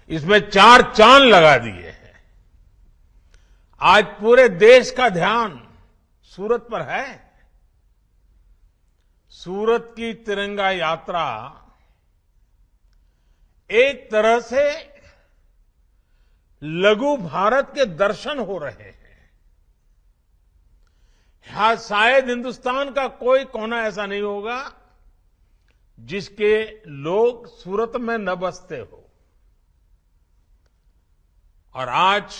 इसमें 4 चांद लगा दिए हैं। आज पूरे देश का ध्यान सूरत पर है। सूरत की तिरंगा यात्रा एक तरह से लघु भारत के दर्शन हो रहे हैं। शायद हिंदुस्तान का कोई कोना ऐसा नहीं होगा जिसके लोग सूरत में न बसते हो। और आज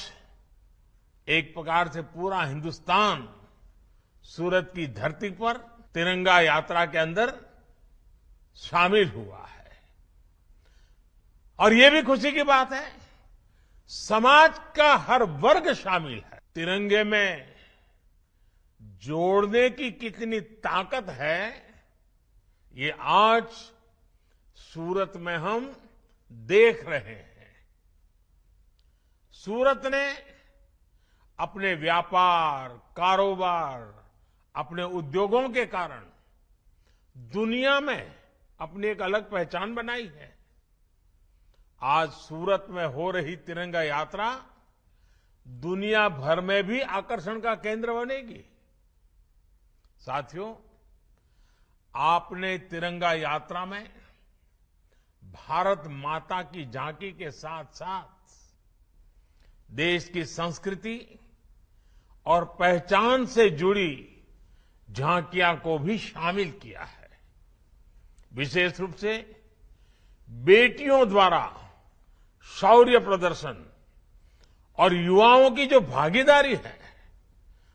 एक प्रकार से पूरा हिंदुस्तान सूरत की धरती पर तिरंगा यात्रा के अंदर शामिल हुआ है। और ये भी खुशी की बात है, समाज का हर वर्ग शामिल है। तिरंगे में जोड़ने की कितनी ताकत है, ये आज सूरत में हम देख रहे हैं। सूरत ने अपने व्यापार, कारोबार, अपने उद्योगों के कारण दुनिया में अपनी एक अलग पहचान बनाई है। आज सूरत में हो रही तिरंगा यात्रा दुनिया भर में भी आकर्षण का केंद्र बनेगी। साथियों, आपने तिरंगा यात्रा में भारत माता की झांकी के साथ साथ देश की संस्कृति और पहचान से जुड़ी झांकियां को भी शामिल किया है। विशेष रूप से बेटियों द्वारा शौर्य प्रदर्शन और युवाओं की जो भागीदारी है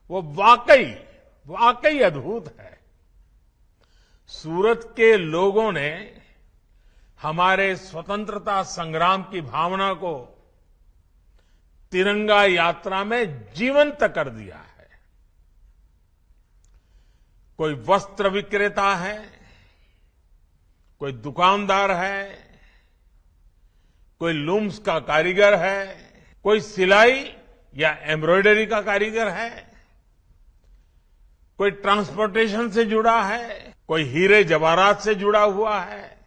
वो वाकई अद्भुत है। सूरत के लोगों ने हमारे स्वतंत्रता संग्राम की भावना को तिरंगा यात्रा में जीवंत कर दिया है। कोई वस्त्र विक्रेता है, कोई दुकानदार है, कोई लूम्स का कारीगर है, कोई सिलाई या एम्ब्रॉयडरी का कारीगर है, कोई ट्रांसपोर्टेशन से जुड़ा है, कोई हीरे जवाहरात से जुड़ा हुआ है।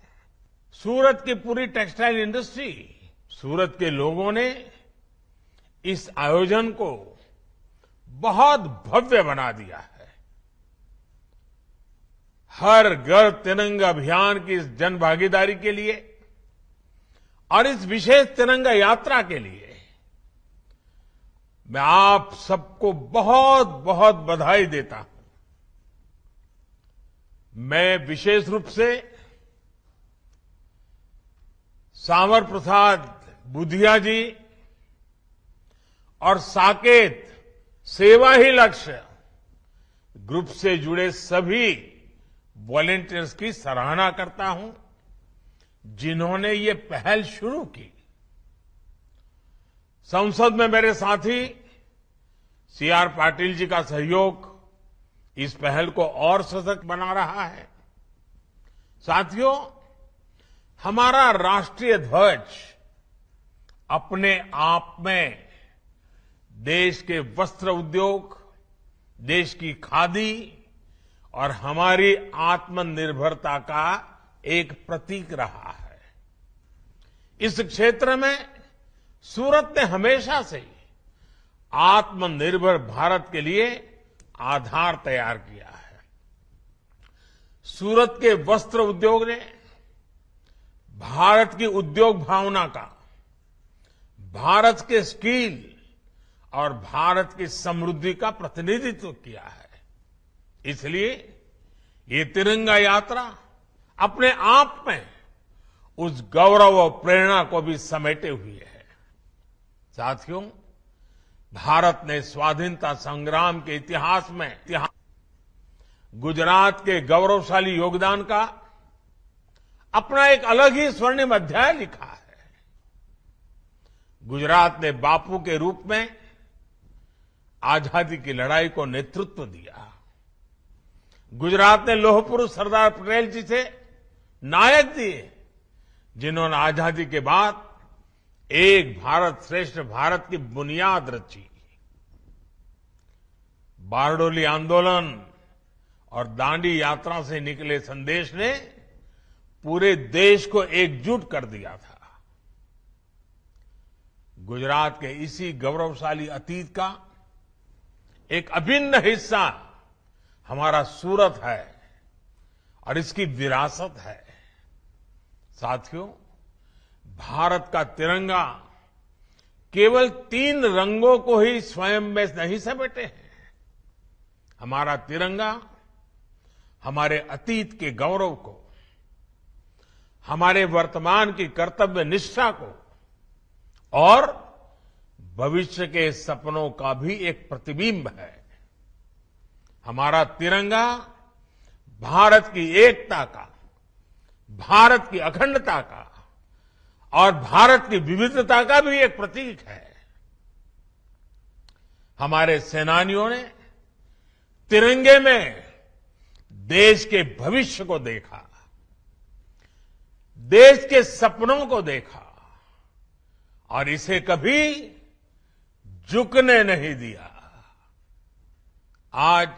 सूरत की पूरी टेक्सटाइल इंडस्ट्री, सूरत के लोगों ने इस आयोजन को बहुत भव्य बना दिया है। हर घर तिरंगा अभियान की इस जन भागीदारी के लिए और इस विशेष तिरंगा यात्रा के लिए मैं आप सबको बहुत बहुत बधाई देता हूं। मैं विशेष रूप से सांवर प्रसाद बुधिया जी और साकेत सेवा ही लक्ष्य ग्रुप से जुड़े सभी वॉलंटियर्स की सराहना करता हूं, जिन्होंने ये पहल शुरू की। संसद में मेरे साथी सीआर पाटिल जी का सहयोग इस पहल को और सशक्त बना रहा है। साथियों, हमारा राष्ट्रीय ध्वज अपने आप में देश के वस्त्र उद्योग, देश की खादी और हमारी आत्मनिर्भरता का एक प्रतीक रहा है। इस क्षेत्र में सूरत ने हमेशा से आत्मनिर्भर भारत के लिए आधार तैयार किया है। सूरत के वस्त्र उद्योग ने भारत की उद्योग भावना का, भारत के स्किल और भारत की समृद्धि का प्रतिनिधित्व किया है। इसलिए ये तिरंगा यात्रा अपने आप में उस गौरव और प्रेरणा को भी समेटे हुए है। साथियों, भारत ने स्वाधीनता संग्राम के इतिहास में गुजरात के गौरवशाली योगदान का अपना एक अलग ही स्वर्णिम अध्याय लिखा है। गुजरात ने बापू के रूप में आजादी की लड़ाई को नेतृत्व दिया। गुजरात ने लौह पुरुष सरदार पटेल जी से नायक दिए, जिन्होंने आजादी के बाद एक भारत श्रेष्ठ भारत की बुनियाद रची। बारडोली आंदोलन और दांडी यात्रा से निकले संदेश ने पूरे देश को एकजुट कर दिया था। गुजरात के इसी गौरवशाली अतीत का एक अभिन्न हिस्सा हमारा सूरत है और इसकी विरासत है। साथियों, भारत का तिरंगा केवल 3 रंगों को ही स्वयं में नहीं समेटे हैं। हमारा तिरंगा हमारे अतीत के गौरव को, हमारे वर्तमान की कर्तव्य निष्ठा को और भविष्य के सपनों का भी एक प्रतिबिंब है। हमारा तिरंगा भारत की एकता का, भारत की अखंडता का और भारत की विविधता का भी एक प्रतीक है। हमारे सेनानियों ने तिरंगे में देश के भविष्य को देखा, देश के सपनों को देखा और इसे कभी झुकने नहीं दिया। आज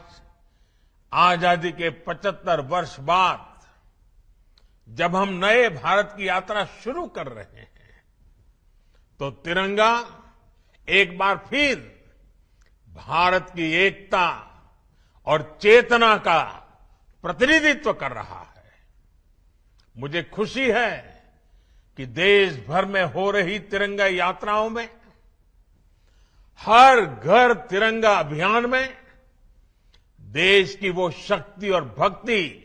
आजादी के 75 वर्ष बाद जब हम नए भारत की यात्रा शुरू कर रहे हैं, तो तिरंगा एक बार फिर भारत की एकता और चेतना का प्रतिनिधित्व कर रहा है। मुझे खुशी है कि देश भर में हो रही तिरंगा यात्राओं में, हर घर तिरंगा अभियान में देश की वो शक्ति और भक्ति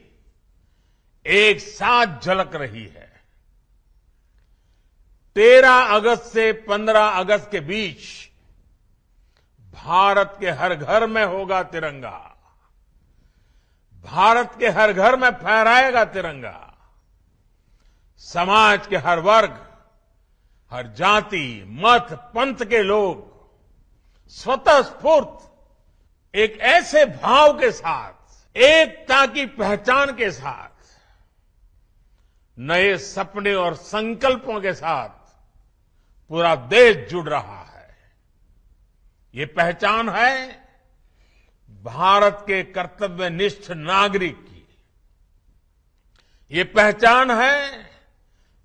एक साथ झलक रही है। 13 अगस्त से 15 अगस्त के बीच भारत के हर घर में होगा तिरंगा, भारत के हर घर में फहराएगा तिरंगा। समाज के हर वर्ग, हर जाति, मत, पंथ के लोग स्वतः स्फूर्त एक ऐसे भाव के साथ, एकता की पहचान के साथ, नए सपने और संकल्पों के साथ पूरा देश जुड़ रहा है। ये पहचान है भारत के कर्तव्यनिष्ठ नागरिक की। ये पहचान है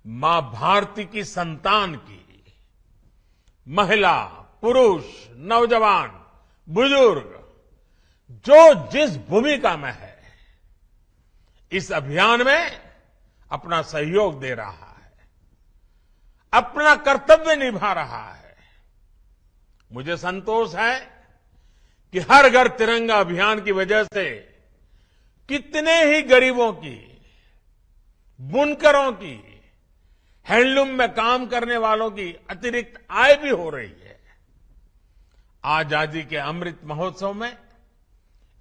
मां भारती की संतान की। महिला, पुरुष, नौजवान, बुजुर्ग जो जिस भूमिका में है, इस अभियान में अपना सहयोग दे रहा है, अपना कर्तव्य निभा रहा है। मुझे संतोष है कि हर घर तिरंगा अभियान की वजह से कितने ही गरीबों की, बुनकरों की, हैंडलूम में काम करने वालों की अतिरिक्त आय भी हो रही है। आजादी के अमृत महोत्सव में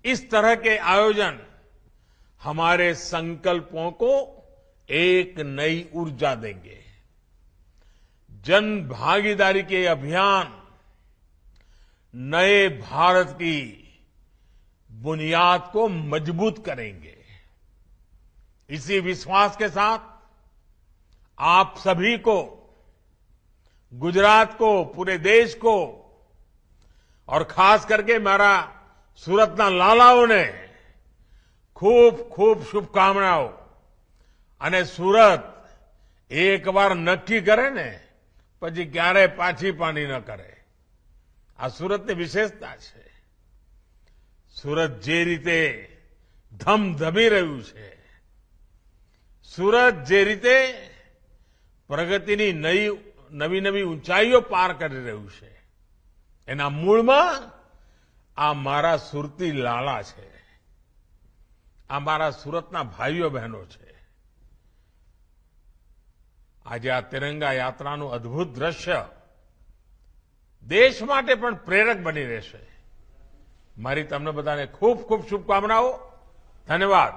इस तरह के आयोजन हमारे संकल्पों को एक नई ऊर्जा देंगे। जन भागीदारी के अभियान नए भारत की बुनियाद को मजबूत करेंगे। इसी विश्वास के साथ आप सभी को, गुजरात को, पूरे देश को और खास करके मारा सूरतना लालाओने खूब खूब शुभकामनाओं। અને સુરત એકવાર નક્કી કરે ને પછી ક્યારેય પાછી પાની ન કરે, આ સુરતની વિશેષતા છે। સુરત જે રીતે ધમધમી રહ્યું છે, સુરત જે રીતે પ્રગતિની નવી નવી ઊંચાઈઓ પાર કરી રહ્યું છે, એના મૂળમાં આ મારા સુરતી લાલા છે, આ મારા સુરતના ભાઈઓ બહેનો છે। આજે આ તિરંગા યાત્રાનું અદભુત દ્રશ્ય દેશ માટે પણ પ્રેરક બની રહેશે। મારી તમને બધાને ખૂબ ખૂબ શુભકામનાઓ। ધન્યવાદ।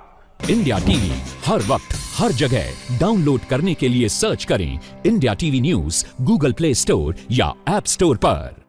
इंडिया टीवी हर वक्त हर जगह डाउनलोड करने के लिए सर्च करें India TV news Google play store या ऐप स्टोर पर।